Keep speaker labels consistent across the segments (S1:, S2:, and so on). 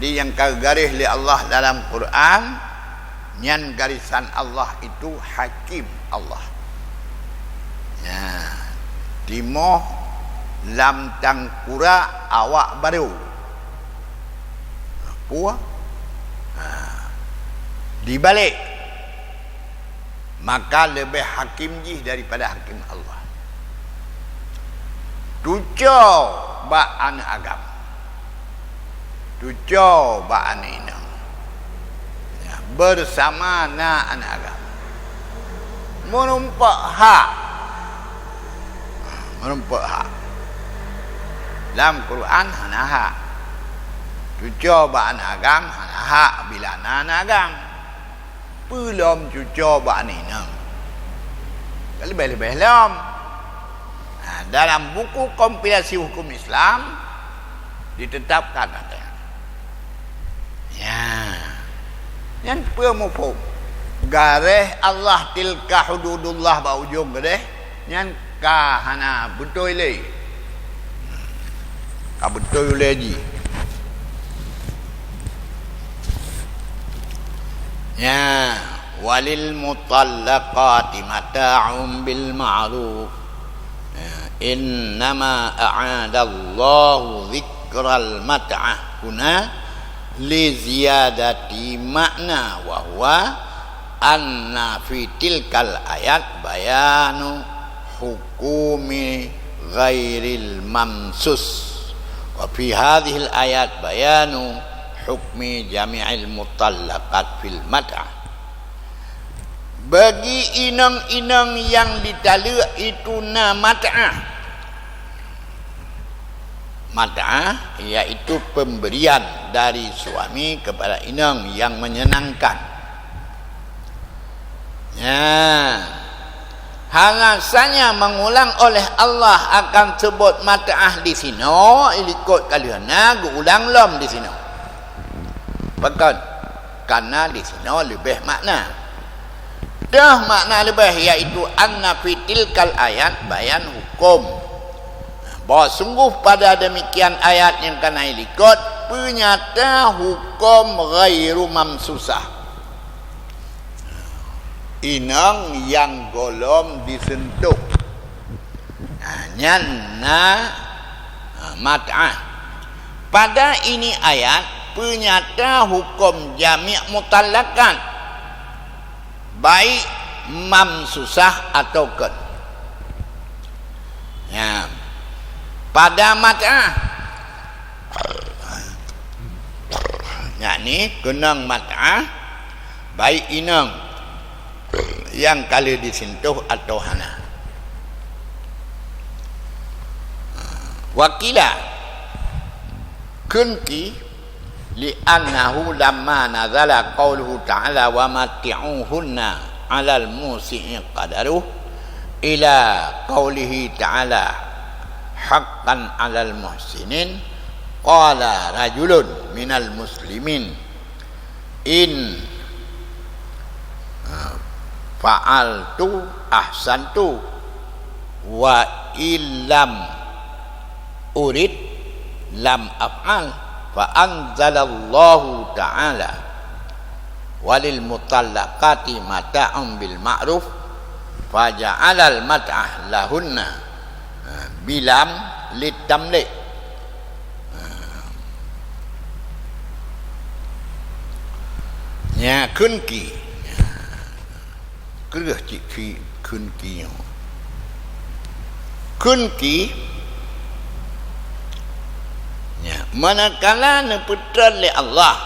S1: Jadi yang garis li Allah dalam Quran, nyan garisan Allah itu hakim Allah. Ya. Timoh lam tangkura awak baru. Puah. Dibalik. Maka lebih hakim jih daripada hakim Allah. Tujuh ba'an agam. Tujuh ba'an inang. Ya, bersama na an agam. Menumpak hak. Menumpak hak. Dalam Quran hana hak. Tujuh ba'an agam hana hak bila na agam. Belum cucuk bak ni nam. Lebih-lebih lam. Dalam buku kompilasi hukum Islam ditetapkan katanya. Ya. Yang pemufum garis Allah tilka hududullah ba ujung garis yang kahana betul le. Ka betul le ji. Ya, walil mutallaqati mata'um bil ma'ruf. Innama a'adallahu dzikral mat'ah huna li ziyadati makna wa huwa anna fi tilkal ayat bayanu hukumi ghairil mamsus wa fi hadhil ayat bayanu hukmi jami'il mutallaqat fil mat'ah. Bagi inang-inang yang ditalak itu na mat'ah. Mat'ah iaitu pemberian dari suami kepada inang yang menyenangkan. Ya. Alasannya mengulang oleh Allah akan sebut mat'ah di sini ikut kalian ulang lam di sini. Bahkan karena di sini lebih makna. Dah makna lebih iaitu anna fitil kal ayat bayan hukum. Bahawa sungguh pada demikian ayat yang kena ikut penyata hukum ghairu mamsusah. Inang yang golom disentuh. Nyana mat'ah. Pada ini ayat penyata hukum jami' mutallaqan baik mamsusah atau kan. Ya. Pada mat'ah yakni kenang mat'ah baik inang yang kali disentuh atau hana. Wakila kunki li'annahu lamma nazala qawluhu ta'ala wa mati'uhunna 'alal musi'i qadaruh ila qawlihi ta'ala haqqan 'alal muhsinin qala rajulun minal muslimin in fa'altu ahsantu wa illam urid lam af'al fa anzalallahu ta'ala walil mutallaqati mata'un bil ma'ruf fa ja'alal mat'ah lahunna bilam litamlik. Ya kunki kerah cik fi kunki ya, manakala neputran li Allah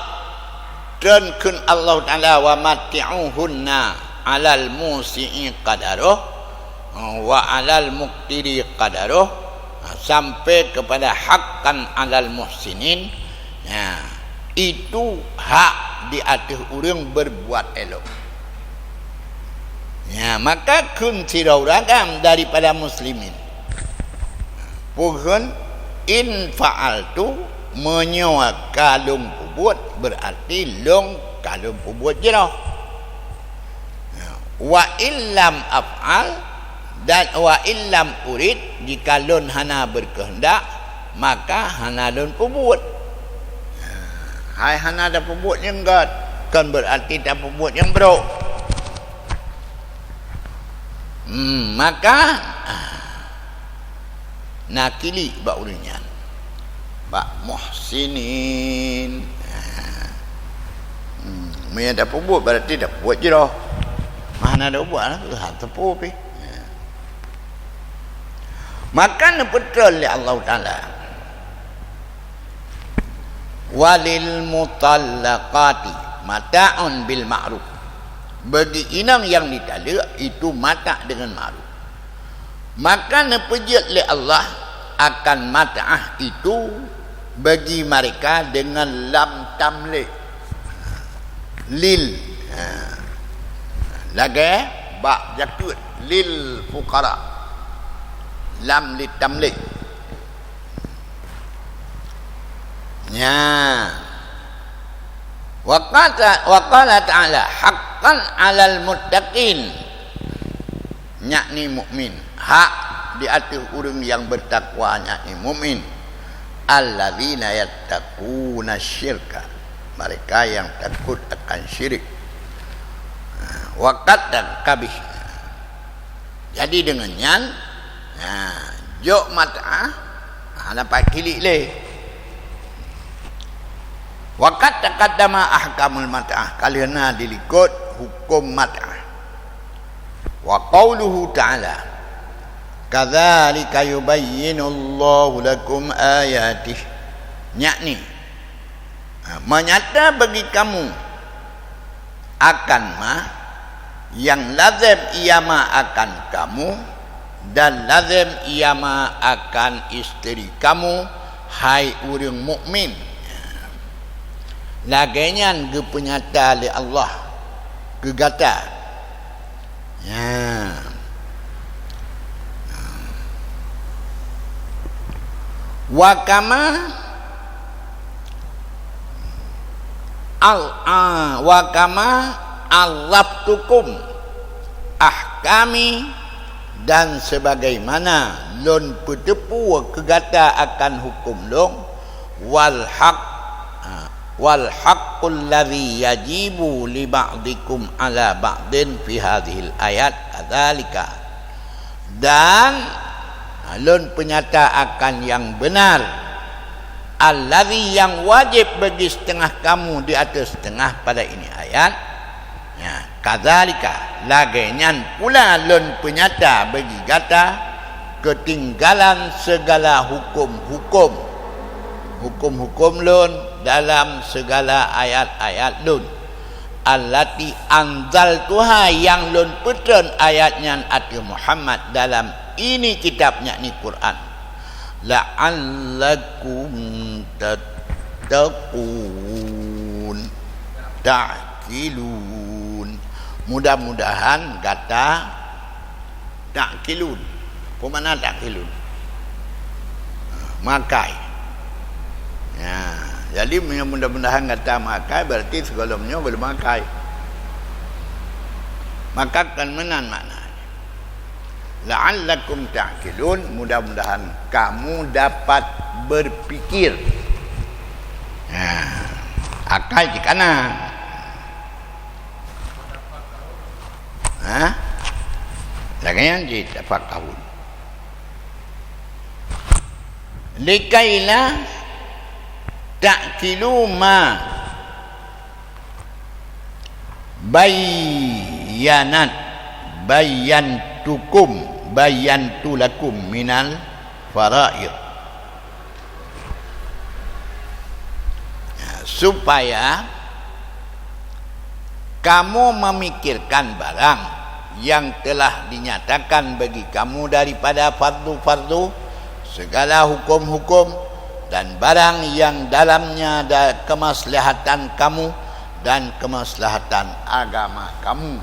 S1: dan kun Allah Ta'ala wa mati'uhunna 'alal musi'i qadaruh wa 'alal muqtiri qadaruh sampai kepada haqqan 'alal muhsinin. Ya, itu hak di atas orang berbuat elok. Ya, maka kun sirauragam daripada muslimin. Puhun in fa'altu menyewa kalung pubut berarti long kalung pubut je dah. Wa illam af'al dan wa illam urid jika lon hana berkehendak maka hana lon pubut. Hai hana ada pembuat yang enggak, kan berarti tak pembuat yang buruk. Maka nakili bak ulinyan, bak muhsinin. Mereka ada pembuat berarti dah buat je dah. Mana ada buat lah, tepu pi. Maka betul oleh Allah Ta'ala, walil mutallaqati mata'un bil ma'ruf. Bagi inang yang ditalak itu mata' dengan ma'ruf. Maka nepejat oleh Allah akan mata'ah itu bagi mereka dengan lam tamlik lil lagi ba jakut lil fuqara lam litamlik nya wa qala ta'ala haqqan 'alal muttaqin, yakni mukmin, hak di atas orang yang bertakwa, yakni mukmin, alladzina yattaquna syirka, mereka yang takut akan syirik, waqat dan kabih. Jadi dengannya jok mat'ah dapat kilik leh. Waqat taqaddama ahkamul mat'ah, kalina dilikut hukum mat'ah. Wa qauluhu ta'ala kadzalika yubayyinullahu lakum ayatih, yakni menyata bagi kamu akan yang lazim iama akan kamu dan lazim iama akan isteri kamu, hai orang mukmin. Laganya ge penyata oleh Allah gegata. Wa kama allaftukum ahkami, dan sebagaimana lon petepu kegata akan hukum long, wal haqqul ladzi yajibu li ba'dikum ala ba'din fi hadhil ayat kadzalika, dan lon penyata akan yang benar alladzi yang wajib bagi setengah kamu di atas setengah pada ini ayat. Kadzalika lagenyan pula lon penyata bagi kata ketinggalan segala hukum-hukum lon dalam segala ayat-ayat lon allati anzaltuha, yang lon petron ayatnya ati Muhammad dalam ini kitabnya ni Quran, la'allakum tattaqun ta'qilun, mudah-mudahan kata ta'qilun. Apa makna ta'qilun? Makai. Jadi mudah-mudahan kata makai berarti segalanya boleh makai. Maka kan menan makna la'allakum ta'qilun, mudah-mudahan kamu dapat berpikir. Akal di kanan. Jangan jadi dapat tahun. Likaila ta'qilu ma bayantu lakum minal fara'id, supaya kamu memikirkan barang yang telah dinyatakan bagi kamu daripada fardu-fardu, segala hukum-hukum, dan barang yang dalamnya ada kemaslahatan kamu dan kemaslahatan agama kamu.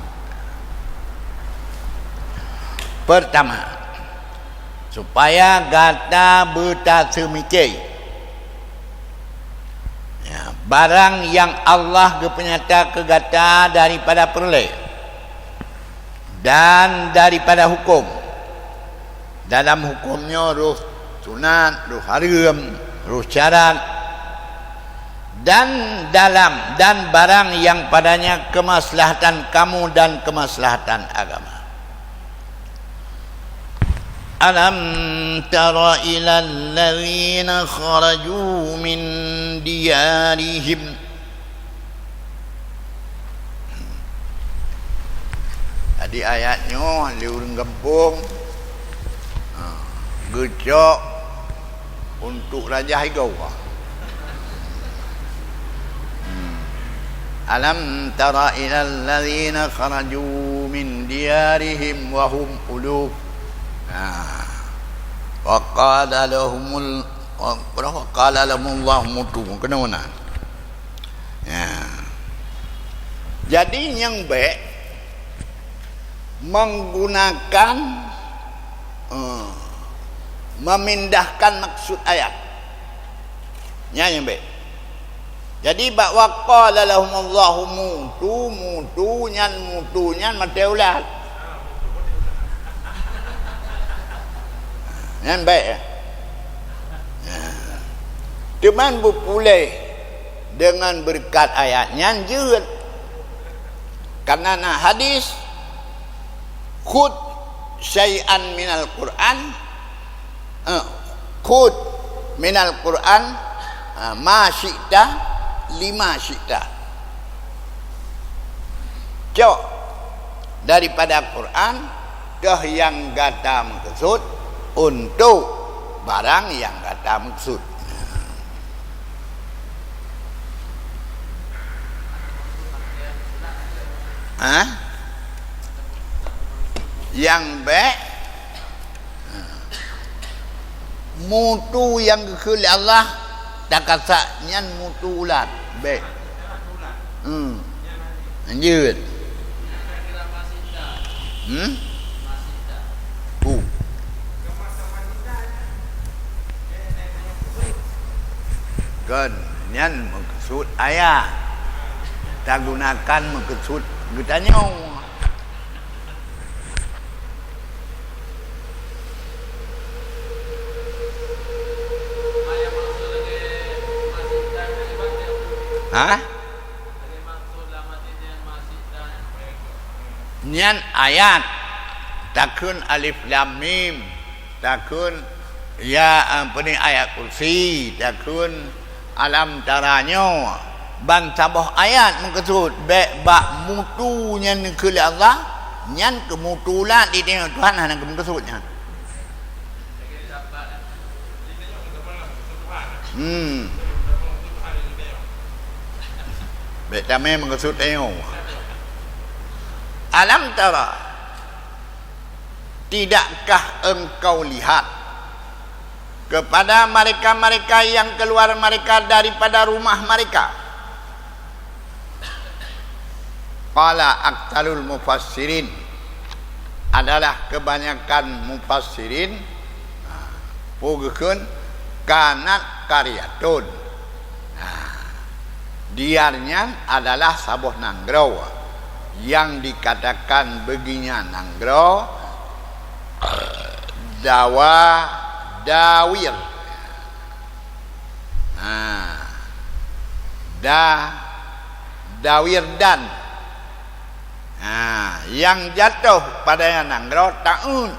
S1: Pertama, supaya gata bertasa mikir barang yang Allah kepenyata kegata daripada perleh dan daripada hukum. Dalam hukumnya ruh sunat, ruh haram, ruh syarat, dan dalam dan barang yang padanya kemaslahatan kamu dan kemaslahatan agama. Alam tara ilal ladzina kharaju min diyarihim. Tadi ayatnya di urang kampung gecok untuk Raja Higau. Alam tara ilal ladzina kharaju min diyarihim wa hum uluf. Wa qala lahumullahu mutu. Kena mana? Jadi yang baik menggunakan memindahkan maksud ayat. Yang baik. Jadi bahawa qala lahumullahu mutu nyan mati ulat. Yang baik ya. Cuman boleh dengan berkat ayatnya jujur. Karena hadis khud syai'an minal Quran khud minal Quran ma syi'ta lima syi'ta. Cok daripada Quran ke yang kata maksud untuk barang yang kata maksud. Yang baik mutu yang kekil Allah tak kasaknya mutu ulat baik. Lanjut. Kan nyan maksud ayat tak gunakan maksud getanya. Nyan ayat takun alif lam mim takun ya ayat kursi takun alam taranya ban sabah ayat maksud bak mutu nyan ke Allah nyan kemutulan di tengok Tuhan hang maksudnya. Betame maksud tengok. Alam tara, tidakkah engkau lihat kepada mereka-mereka yang keluar mereka daripada rumah mereka? Qala aktsarul mufassirin, adalah kebanyakan mufassirin pugukeun kanat karyatun. Diarnya adalah sabuh nanggro yang dikatakan beginya nanggro dawir dawir dan yang jatuh pada nanggro taun,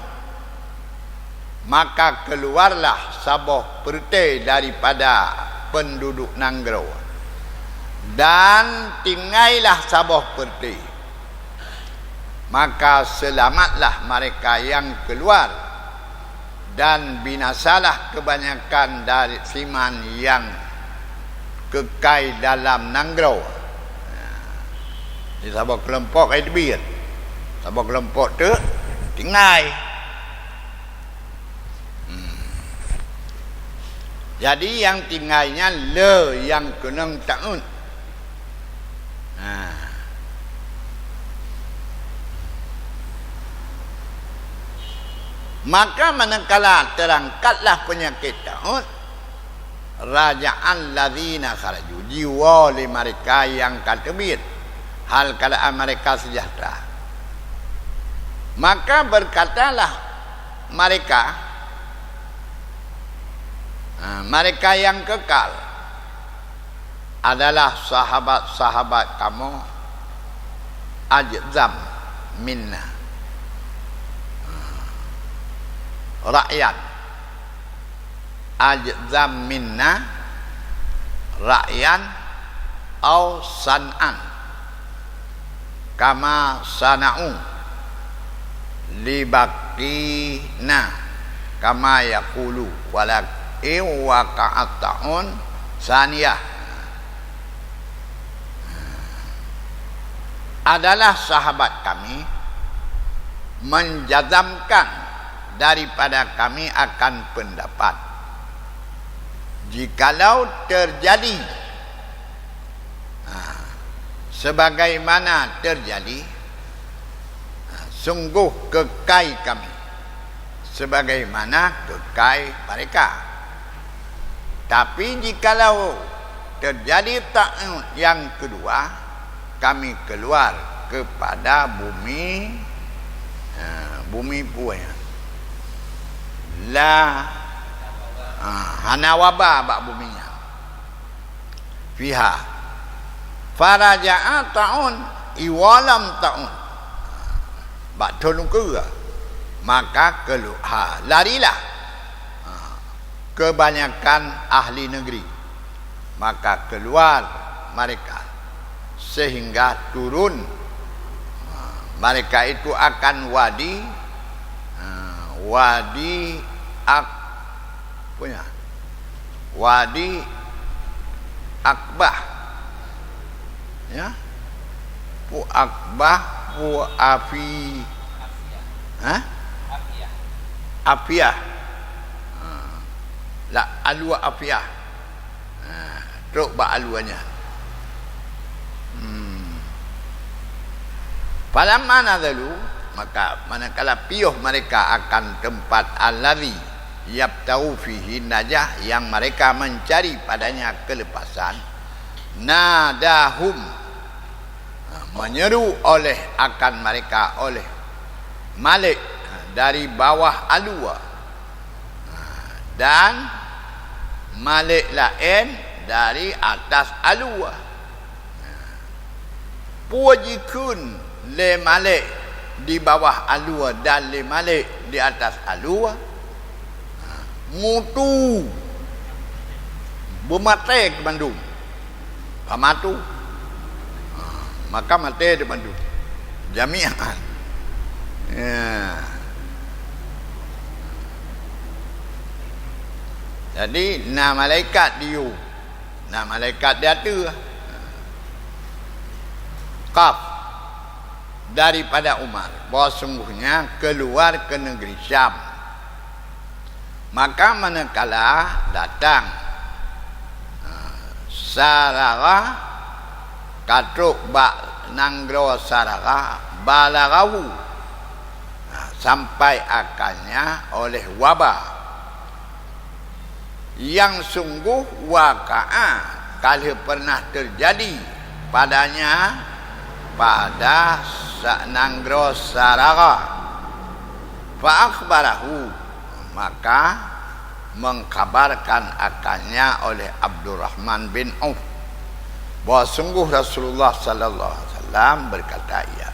S1: maka keluarlah sabuh pertai daripada penduduk nanggro dan tingailah sabuh pertai, maka selamatlah mereka yang keluar dan binasalah kebanyakan dari siman yang kekal dalam nanggro. Di sabuh kelompok ai debir, sabuh kelompok tu tingai. Jadi yang tingainya le yang kenang taun. Maka manakala terangkatlah penyakit taun, raja'an ladzina kharaju, jiwa li mereka yang katebir hal keadaan mereka sejahtera, maka berkatalah mereka mereka yang kekal, adalah sahabat-sahabat kamu ajzam minna, rakyat ajzam minna, rakyat au san'an kama sana'u libaqina kama yaqulu walakin waqa'atun saniyah, adalah sahabat kami menjazamkan daripada kami akan pendapat jikalau terjadi sebagaimana terjadi, sungguh kekai kami sebagaimana kekai mereka. Tapi jikalau terjadi ta'ud yang kedua, kami keluar kepada bumi, bumi punya la hanawaba bak buminya fiha faraja'a ta'un iwalam ta'un bak tolong ke maka keluar larilah kebanyakan ahli negeri, maka keluar mereka sehingga turun mereka itu akan wadi Akbah, ya, Pu Akbah, Pu Afi, Afiah, la alwa Afiah, truk ba aluanya. Pada mana dulu, maka manakala piuh mereka akan tempat allazi yabtau fihi najah, yang mereka mencari padanya kelepasan, nadahum, menyeru oleh akan mereka oleh Malik dari bawah alua, dan Malik lain dari atas alua. Puajikun le Malik di bawah alua dan le Malik di atas alua, mutu bermati ke Bandung, pamatu, maka mati di Bandung jami'an, ya. Jadi na malaikat diu, na malaikat dia tu Qaf daripada Umar bahawa sungguhnya keluar ke negeri Syam. Maka manakala datang Sarara katruk bak nanggro Sarara balarahu, sampai akalnya oleh wabah yang sungguh waqa'a kalau pernah terjadi padanya pada nanggro Sarara, fa akhbarahu, maka mengkabarkan akannya oleh Abdurrahman bin Auf bahawa sungguh Rasulullah sallallahu alaihi wasallam berkata, ya,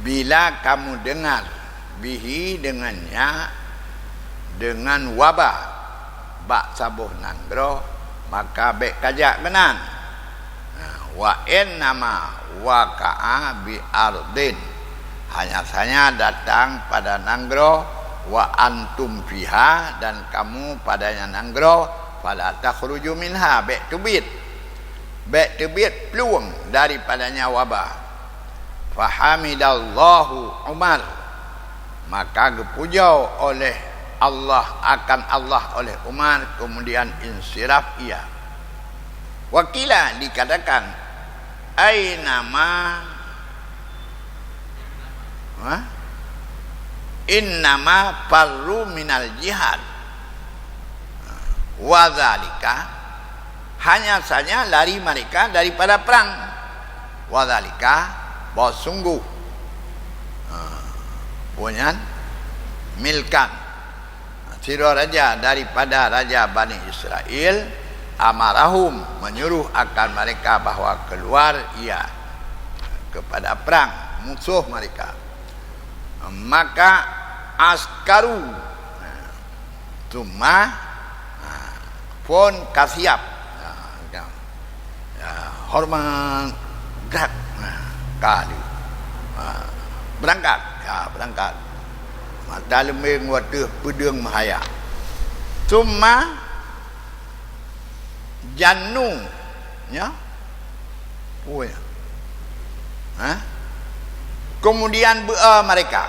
S1: bila kamu dengar bihi dengannya, dengan wabah bak sabuh nanggro, maka baik kajak benan. Wa in nama waqa'a bi ardin, hanya saja datang pada nanggro, wa antum fiha, dan kamu padanya nanggro, fala takhruju minha, baik tebit peluang daripadanya wabah. Fahamidallahu Umar, maka gepujau oleh Allah akan Allah oleh Umar, kemudian insiraf ia. Wakila dikatakan ainama innama farru minal jihad wa dzalika, hanya saja lari mereka daripada perang, wa dzalika, bahwa sungguh punya milkan siro raja daripada raja Bani Israel, amarahum, menyuruh akan mereka bahawa keluar ia kepada perang musuh mereka. Maka askaru cuma pun kasiap hormat gerak kali berangkat berangkat dalam waktu pedang mahaya cuma jannu ya punya kemudian mereka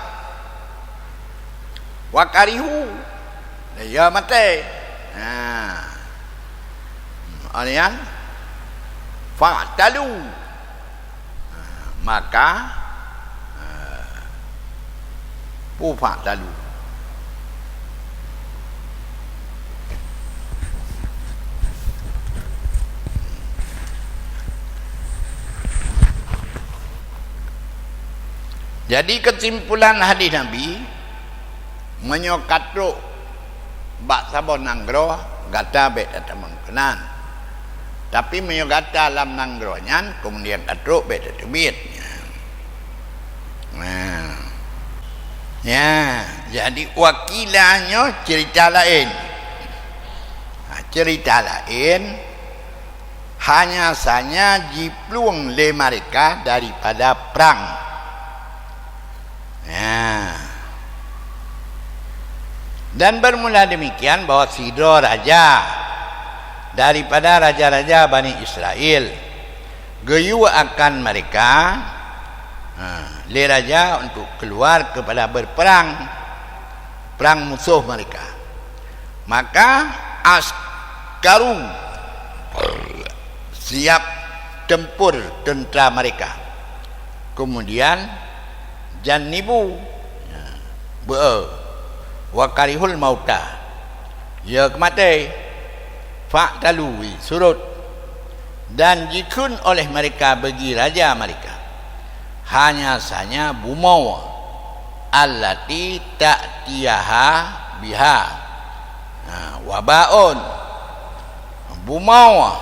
S1: wakarihu ya mati alian fa'talu maka fa'talu jadi kesimpulan hadis Nabi menyokatruk bak sabon nanggro gata bet atau mengkenan tapi menyogata dalam nanggronyan kemudian katruk bet atau bit ya jadi wakilanya cerita lain cerita lain hanya saja jipluang le mereka daripada perang dan bermula demikian bahwa Sidro raja daripada raja-raja Bani Israel geyu akan mereka le raja untuk keluar kepada berperang perang musuh mereka. Maka askaru siap tempur tentera mereka. Kemudian janibu wakarihul mauta ya kemati fa'talui surut dan jikun oleh mereka bagi raja mereka hanya saja bumau allati ta'tiyaha biha wabaun bumau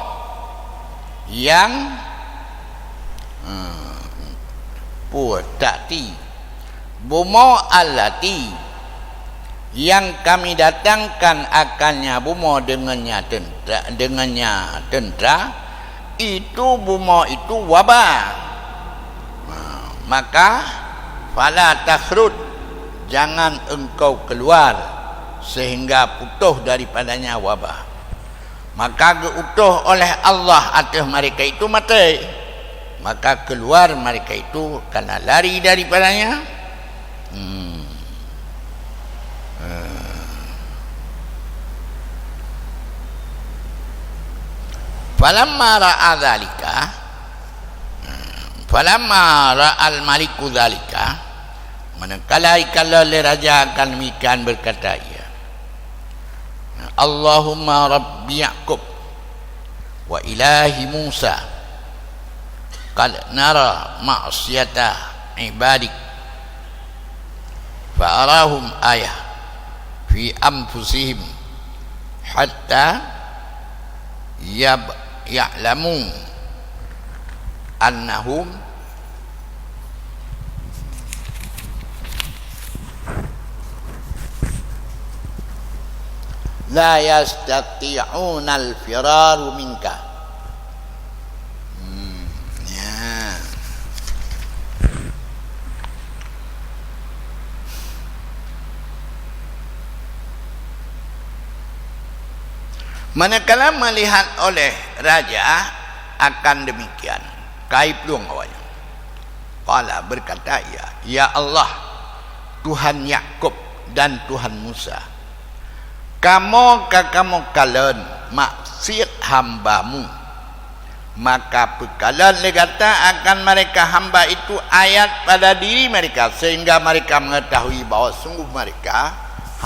S1: yang ta'ti bumau allati yang kami datangkan akannya bumo dengannya tentera itu bumo itu wabah maka fala takhrud jangan engkau keluar sehingga putus daripadanya wabah maka diutuh oleh Allah atas mereka itu mati maka keluar mereka itu karena lari daripadanya falamma ra'a dzalika falamma ra'al maliku dzalika manakala le raja akan demikian berkata ia Allahumma rabbi Ya'qub wa ilahi Musa qad nara ma'siyata ibadik fa arahum ayah fi anfusihim hatta ya'lamu annahum la yastati'una al-firaru minka manakala melihat oleh raja akan demikian kaib luang awalnya qala berkata ya Allah Tuhan Ya'qub dan Tuhan Musa kamu kalen maksiat hambamu maka bekalan legata akan mereka hamba itu ayat pada diri mereka sehingga mereka mengetahui bahawa sungguh mereka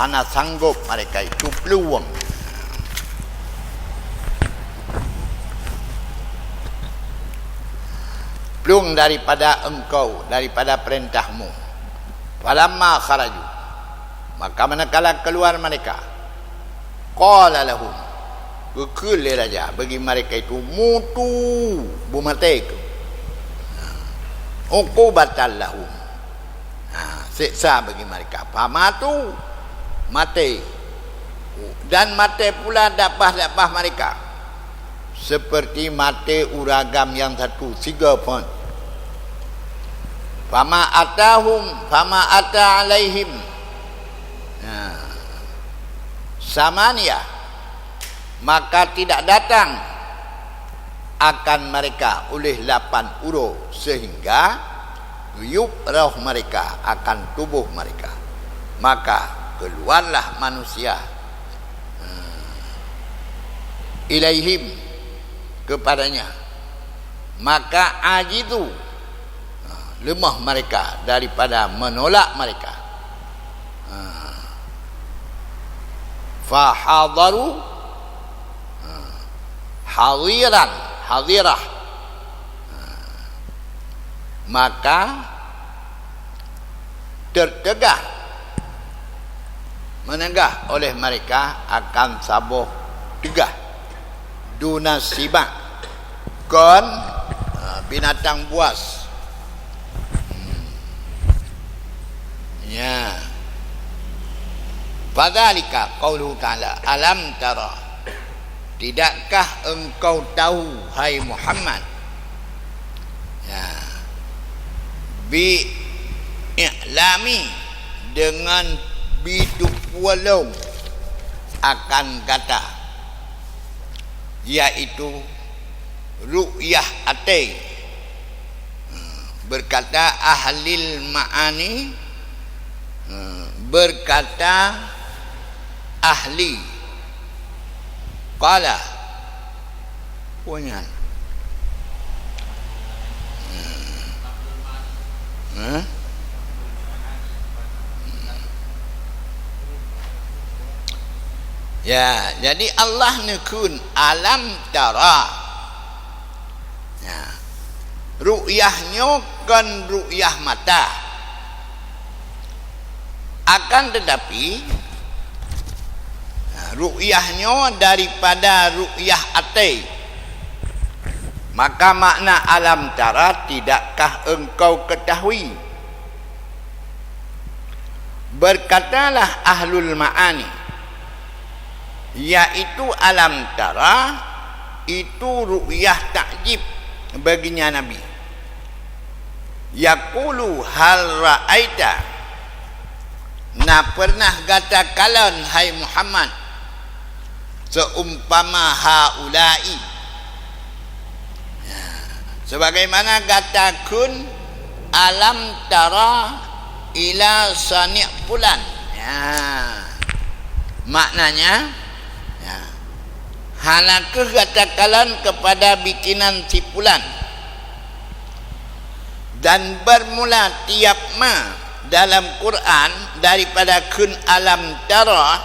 S1: hanya sanggup mereka itu peluang daripada engkau daripada perintahmu falamma kharaju maka manakala keluar mereka qala lahum kekul raja bagi mereka itu mutu bumatek uqubatan lahum. Siksa bagi mereka. Pamatu mati. Dan mati pula dapat mereka. Seperti mati uragam yang satu 3 pun. Fama ata alaihim. Samania. Maka tidak datang akan mereka oleh 8 huruf sehingga yubrah mereka akan tubuh mereka. Maka keluarlah manusia ilaihim kepadanya. Maka ajidu lemah mereka daripada menolak mereka. Fahadaru hadirah, maka tertegah menenggah oleh mereka akan sabuh tegah dunasibak kon binatang buas. Ya, fadzalika qauluhu ta'ala alam tara. Tidakkah engkau tahu hai Muhammad, ya, bi i'lami dengan bidu walung akan kata, yaitu ru'yah atai. Berkata ahlil ma'ani, berkata ahli qala punya ya, jadi Allah nekun alam tara, ya, ru'yahnya kan ru'yah mata, akan tetapi ru'yahnya daripada ru'yah atai. Maka makna alam tara, tidakkah engkau ketahui? Berkatalah ahlul ma'ani, yaitu alam tara itu ru'yah ta'jib baginya Nabi. Yaqulu hal ra'aita, pernah kata kalan hai Muhammad seumpama haulai, ya, sebagaimana kata kun alam tara ila sani' fulan, ya, maknanya, ya, halakah katakan kepada bikinan si fulan. Dan bermula tiap ma dalam Quran daripada kun alam tara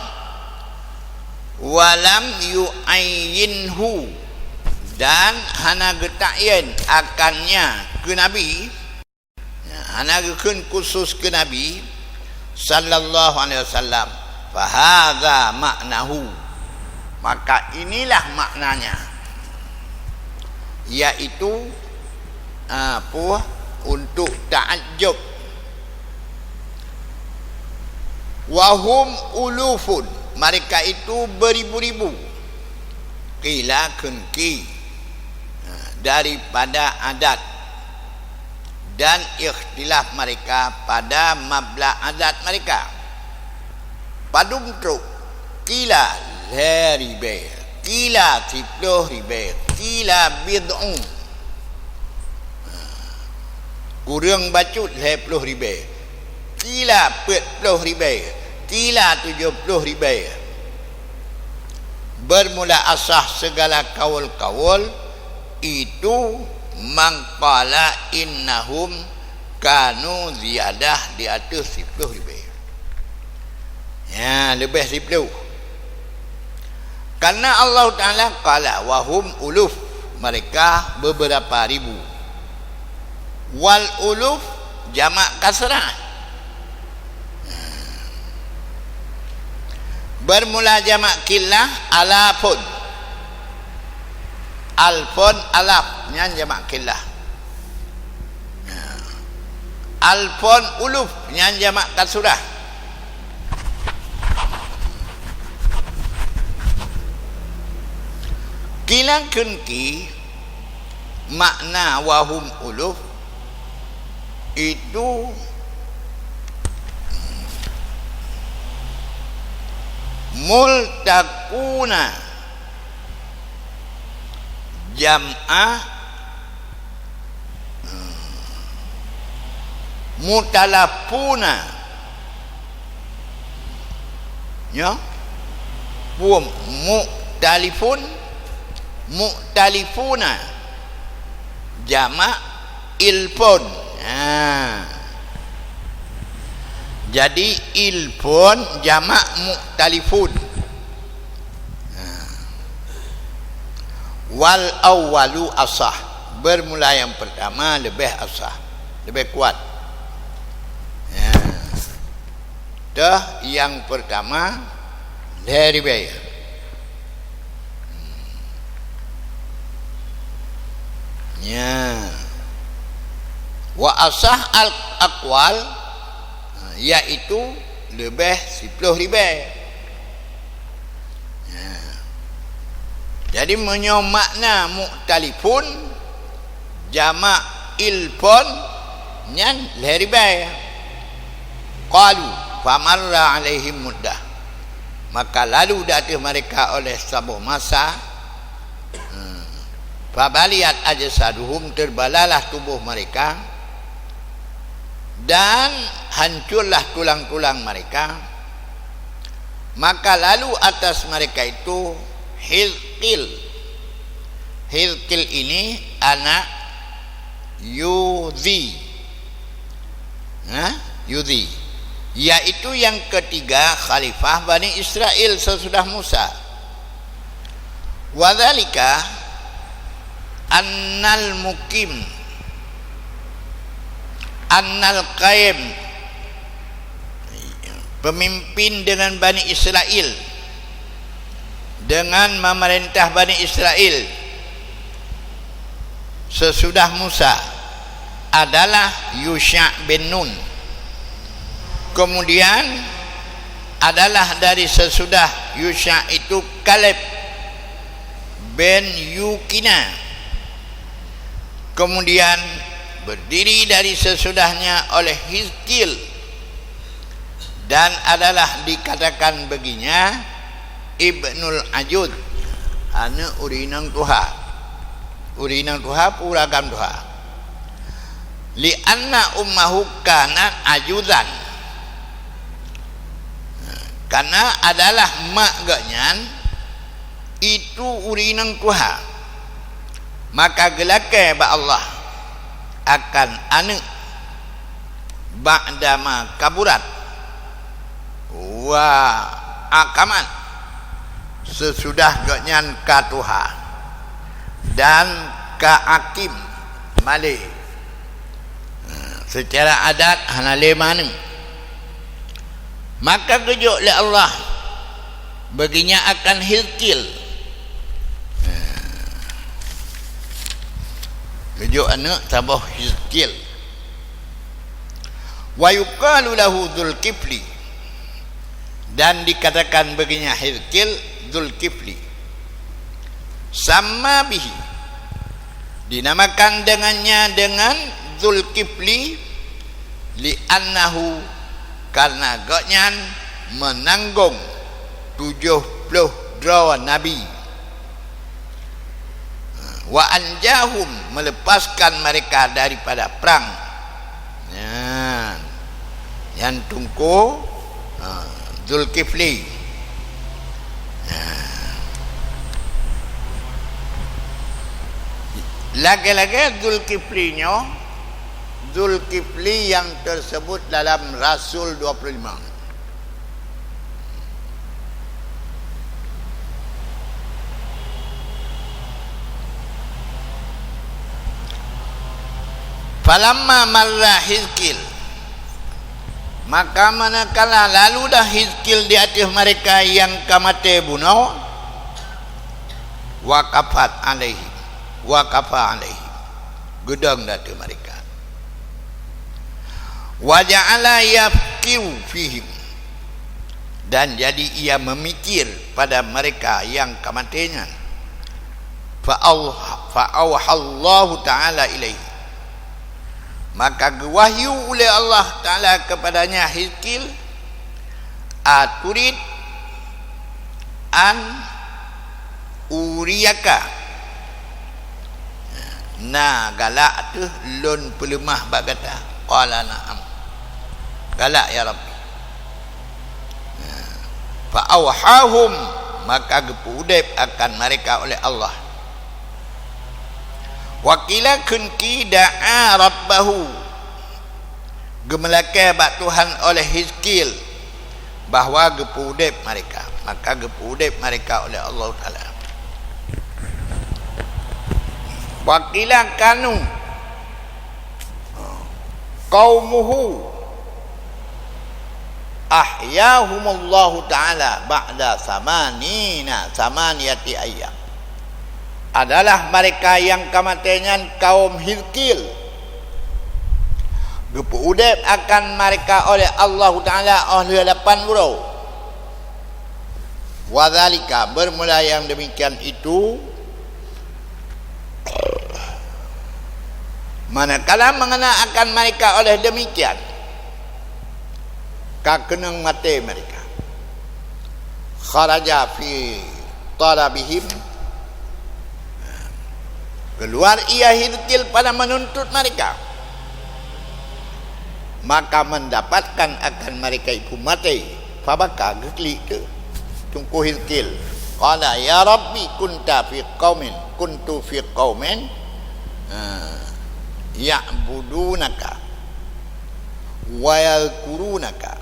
S1: walam yu'ayyinhu, dan hana geta'yin akannya ke Nabi, hana gekun khusus ke Nabi sallallahu alaihi wasallam. Fahadha maknahu, maka inilah maknanya, yaitu apa, untuk ta'ajjub. Wahum ulufun, mereka itu beribu-ribu. Qila kunki, daripada adat, dan ikhtilaf mereka pada mabla' adat mereka. Padum truk qila ribe, qila 10 ribe, qila bid'un, kurang bacut 10 ribe, qila 40 ribe, qila 70 ribe. Bermula asah segala kaul-kaul itu mangqala innahum kanu ziyadah di atas 10 ribu. Ya, lebih 10. Karena Allah Ta'ala qala wahum uluf, mereka beberapa ribu. Wal uluf jamak kasrah. Bermula jamak killah alafun, alfun alaf nyan jamak killah. Alfun uluf nyan jamak kasurah. Kilang kunki makna wahum uluf itu multakuna jam'ah mutalafuna ya mu'talifuna jamak ilfun. Jadi ilfun jamak mu'talifun. Wal awwalu asah, bermula yang pertama lebih asah, lebih kuat. Dah yang pertama dari bayar. Wa asah al aqwal iaitu lebih 10 ribai. Jadi makna mu'talifun jamak ilfun nyan ribai. Qalu famarra alaihim muddah, maka lalu datang mereka oleh sebuah masa. Fabaliyat ajsaduhum, terbalalah tubuh mereka dan hancurlah tulang-tulang mereka. Maka lalu atas mereka itu hilqil. Hilqil ini anak Yudhi, Yudhi, yaitu yang ketiga khalifah Bani Israel sesudah Musa. Wadzalika annal mukim annal qaim, pemimpin dengan Bani Israel, dengan memerintah Bani Israel sesudah Musa adalah Yusha' bin Nun. Kemudian adalah dari sesudah Yusha' itu Kaleb bin Yukina. Kemudian berdiri dari sesudahnya oleh Hizkil, dan adalah dikatakan baginya Ibnul Ajud, anak urinang Tuha. Urinang Tuha puragam Tuha. Lianna ummahu kanat ajudan, karena adalah mak ganyan itu urinang Tuha. Maka gelakai ba Allah akan anak ba'dama kaburat wa akaman, sesudah ganyan katuha dan kaakim malih. Secara adat hanale mana, maka kejuk oleh Allah baginya akan Hilkil. Kejuk anak tambah Hilkil. Wa yuqalu lahu Dzulkifli, dan dikatakan baginya Hilkil Dzulkifli. Sama bihi, dinamakan dengannya dengan Dzulkifli, li'annahu, karena gaknyan menanggung 70 draw Nabi. Wa anjahum, melepaskan mereka daripada perang. Yang tungku Dzulkifli. Lagi-lagi Dzulkifli yang tersebut dalam Rasul 25. Falamma marra Hizkil, maka manakala lalu dah Hizkil di atas mereka yang kamate bunuh, waqafat alaihi, wa kafa alaihi, gedang datu mereka. Wa ja'ala yafkiru fihim, dan jadi ia memikir pada mereka yang kematian. Fa'auhallahu ta'ala ilaihi, maka gewahyu oleh Allah Ta'ala kepadanya Hizkil, aturid an uriyaka, na galak tu lun pelemah bagata, qala na'am, galak ya Rabbi. Fa'auhahum, maka gepudep akan mereka oleh Allah. Wakila kunki da'a rabbahu, gemelakai bak Tuhan oleh Hizkil bahawa gepudep mereka, maka gepudep mereka oleh Allah Ta'ala. Wakila kanu qaumuhu ahyahumullahu ta'ala ba'da samaniyati ayyam, adalah mereka yang kematian kaum Hizkil, gepudep akan mereka oleh Allah Ta'ala oleh 8 bulan. Wadzalika, bermula yang demikian itu manakala mengena akan mereka oleh demikian, kakenang mati mereka, kharaja fi talabihim, keluar ia Hizkil pada menuntut mereka, maka mendapatkan akan mereka itu mati. Fabaka, geklik ke tungku Hizkil, qala ya Rabbi kuntu fi qaumin ya'budunaka wa yadhkurunaka.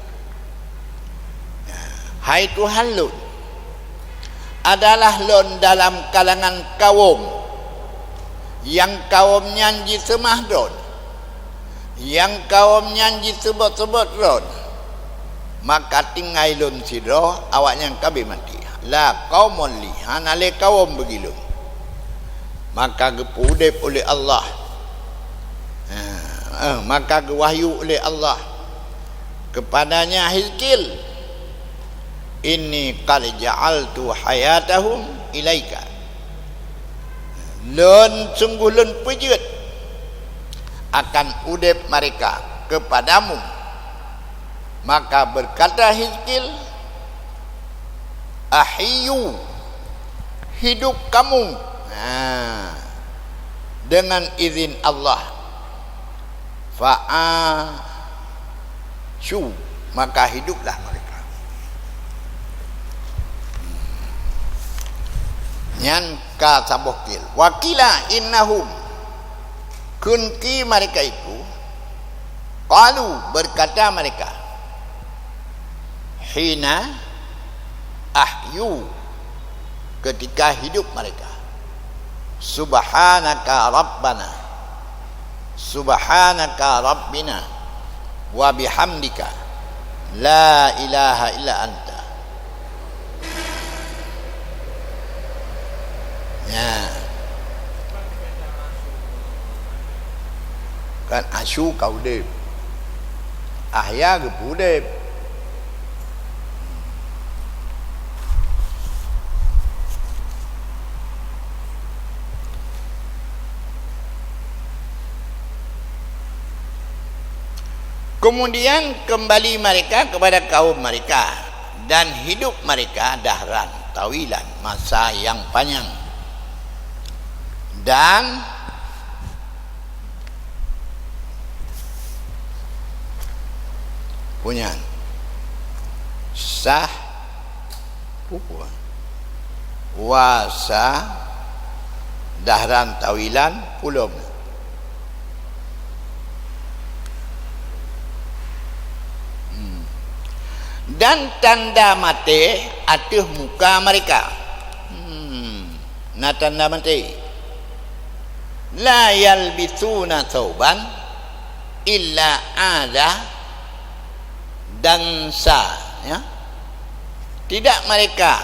S1: Hai Tuhan lun, adalah lun dalam kalangan kaum yang kaum nyanji semah don, yang kaum nyanji sebut-sebut don, maka tinggal lun sidro awaknya kabe mati. La qaumun li, hanale kaum begilu, maka gepudep oleh Allah, maka gewahyu oleh Allah kepadanya Hizkil, inni qad ja'altu hayatahum ilaika, lun sungguh lun pejut akan udep mereka kepadamu. Maka berkata Hizkil, ahiyu, hidup kamu dengan izin Allah. Fa'ashu, maka hiduplah mereka. Nyan ka sabokil. Wakila innahum, kunki mereka itu, qalu, berkata mereka, hina ahyu, ketika hidup mereka, subhanaka rabbana, subhanaka rabbina wa bihamdika la ilaha illa anta. Ya, kan asyu kau dep, ahya ke pudep. Kemudian kembali mereka kepada kaum mereka, dan hidup mereka dahran tawilan, masa yang panjang, dan punya sah wasa dahran tawilan pulum. Dan tanda mati atas muka mereka. Nah, tanda mati, la yalbisuna thawban illa ada dansa, ya, tidak mereka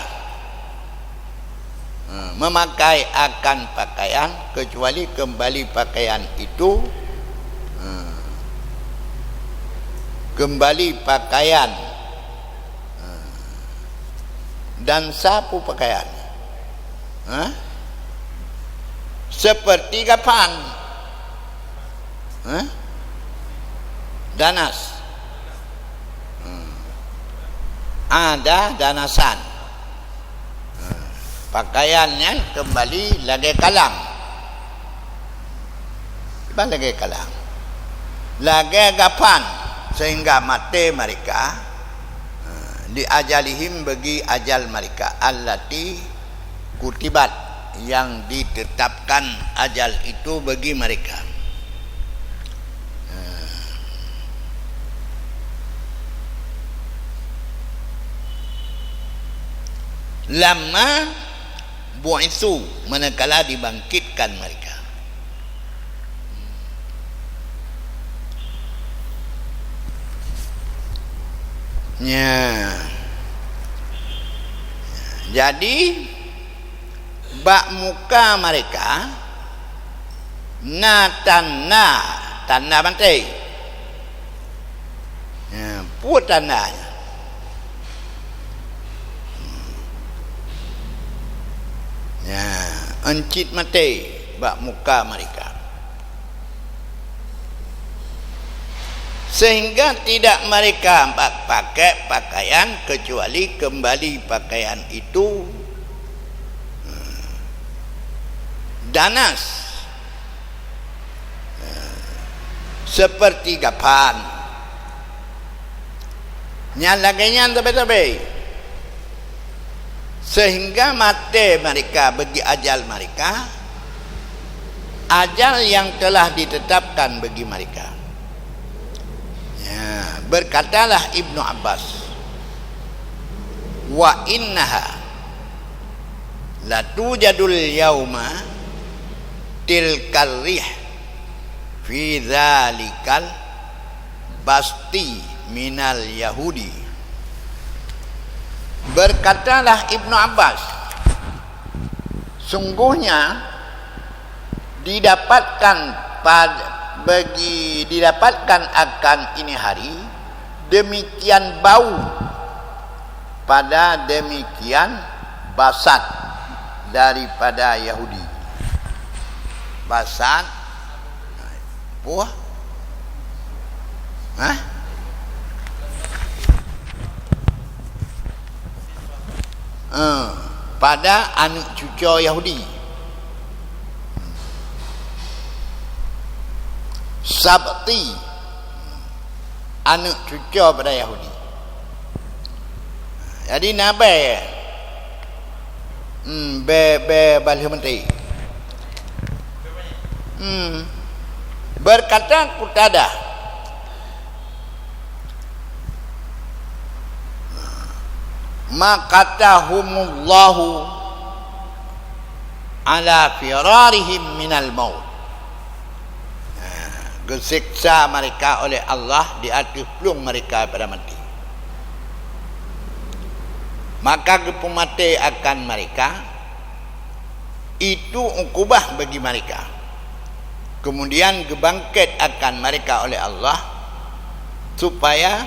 S1: memakai akan pakaian kecuali kembali pakaian itu kembali pakaian dan sapu pakaian seperti kapan danas ada danasan pakaiannya kembali lagi kalang lagi kalang lagi kapan sehingga mati mereka diajalihim bagi ajal mereka allati kutibat yang ditetapkan ajal itu bagi mereka. Lama bu'itsu manakala dibangkitkan mereka. Ya. Jadi bak muka mereka tanah bantai. Ya, puat tanahnya. Ya, encit mati bak muka mereka. Sehingga tidak mereka pakai pakaian kecuali kembali pakaian itu danas seperti kapan nyalaganya tabe-tabe sehingga mati mereka bagi ajal mereka, ajal yang telah ditetapkan bagi mereka. Ya, berkatalah Ibnu Abbas, wa innaha latujadul yauma tilkal rih fi dzalikal basti minal yahudi. Berkatalah Ibnu Abbas, sungguhnya didapatkan akan ini hari demikian bau pada demikian basat daripada Yahudi. Basat buah pada anak cucu Yahudi. Sabti anak cucu pada Yahudi. Jadi nabi balik menteri berkata Qutadah, makatahumullahu ala firarihim minal maut. Kesiksa mereka oleh Allah di atas pelung mereka pada mati. Maka kepemati akan mereka itu ukubah bagi mereka. Kemudian kebangkit akan mereka oleh Allah supaya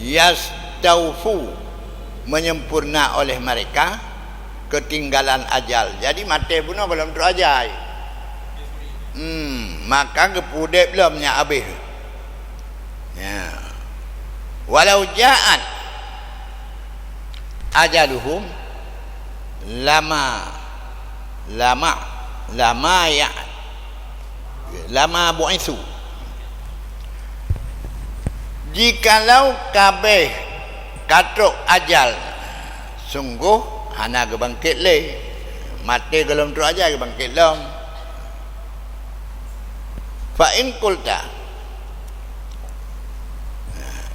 S1: yastaufu menyempurna oleh mereka ketinggalan ajal. Jadi mati bunuh belum terajal. Maka kepudek belumnya habis. Ya. Walau ja'at ajaluhum lama bu'itsu. Jikalau kabeh katuk ajal sungguh hana kebangkit le, mati belum terajal kebangkit belum. Fa in qulta,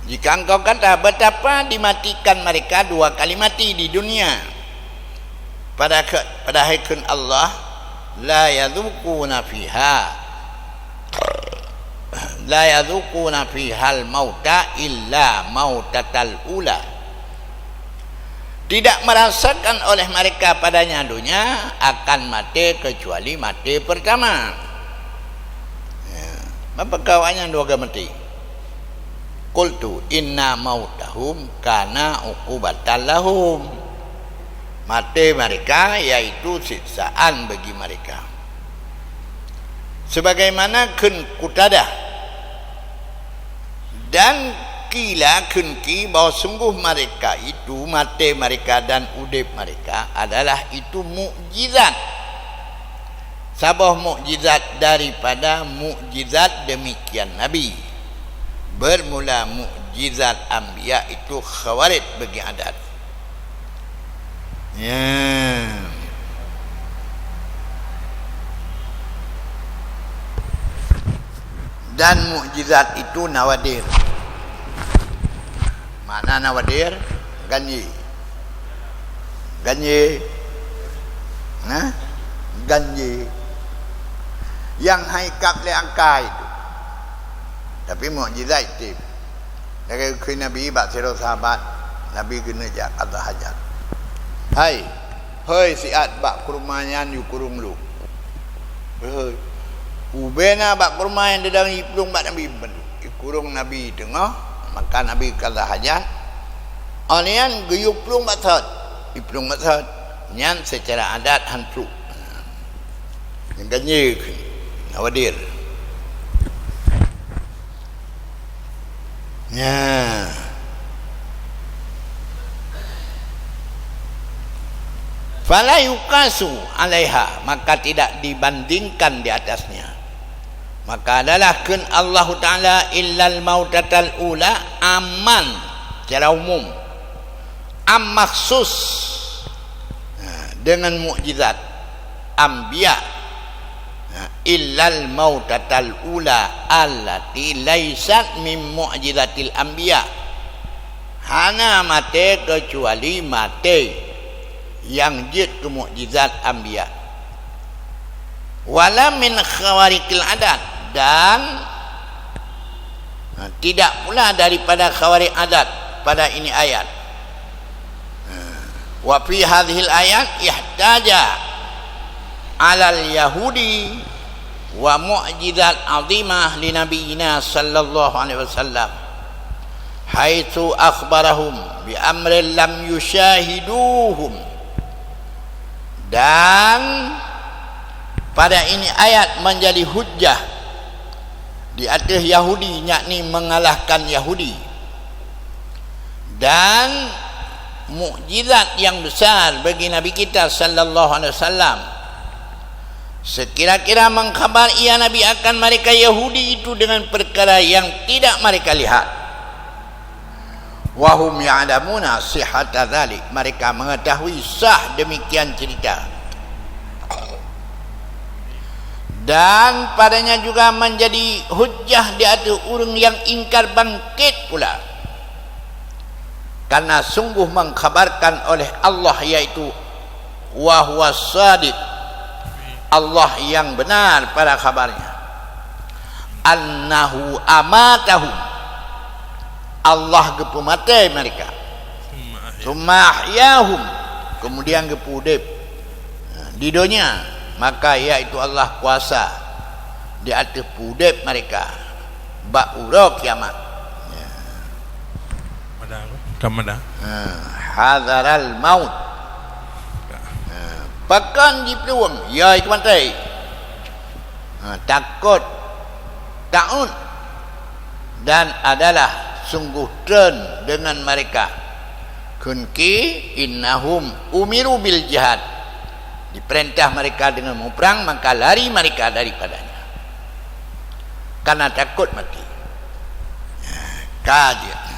S1: jika engkau kata betapa dimatikan mereka dua kali mati di dunia pada haikun Allah, la yadzuquna fihal mauta illa mautatal ula. tidak merasakan oleh mereka padanya dunia akan mati kecuali mati pertama. Apa kawannya dua mati? Qultu inna mautahum kana uqubatan lahum. Mati mereka yaitu siksaan bagi mereka. Sebagaimana kun kutadah dan kila kunki bahawa sungguh mereka itu mati mereka dan udip mereka adalah itu mukjizat. Sabah mukjizat daripada mukjizat demikian Nabi. Bermula mukjizat anbiya itu khawarid bagi adat. Ya. Dan mukjizat itu nawadir. Mana nawadir? Ganyi. Ganyi. Yang haikap le angkai itu. Tapi mukjizat itu. Dari Nabi bak sira sahabat, Nabi kena jak kata hajat. Hai siat bak kurmayan yu kurung lu. Hei. Ubena bak kurmayan dedang iplung bak Nabi bendu. Kurung Nabi tengah, maka Nabi kata hajat. Onian guyup plung batat. Iplung batat. Nyan secara adat hantu. Yang ganyi nawadir. Ya. Fala yukasu alaiha, maka tidak dibandingkan di atasnya. Maka adalah kun Allah Ta'ala illal mautatal ula aman secara umum, am maksus dengan mukjizat anbiya, illal mautatal ula allati laysat min mu'jizatil anbiya, hana mati kecuali mati yang jid ke mukjizat anbiya, wala min khawarikil adat, dan tidak pula daripada khawarik adat pada ini ayat. Wa fi hadhil ayat ihtaja alal yahudi wa mu'jizat azimah li nabiyina sallallahu alaihi wasallam haitsu akhbarahum bi amrin lam yushahiduhum. Dan pada ini ayat menjadi hujjah di atas Yahudi, yakni mengalahkan Yahudi, dan mukjizat yang besar bagi Nabi kita sallallahu alaihi wasallam. Sekira-kira mengkhabar ia Nabi akan mereka Yahudi itu dengan perkara yang tidak mereka lihat. Wahum ya'lamuna sihhata dzalik, mereka mengetahui sah demikian cerita. Dan padanya juga menjadi hujjah di atas orang yang ingkar bangkit pula, karena sungguh mengkhabarkan oleh Allah, yaitu wa huwa shadiq, Allah yang benar pada kabarnya, annahu amatahum, Allah gepu mati mereka, summa ahyahum, kemudian gepu udip di dunia. Maka iaitu Allah kuasa di atas udip mereka bak ura kiamat.
S2: Kamada.
S1: Hadaral maut. Pakan di peluang ya itu mati. Takut taun, dan adalah sungguh tren dengan mereka. Kunki innahum umiru bil jihad, diperintah mereka dengan memerang, maka lari mereka daripadanya karena takut mati. Kajian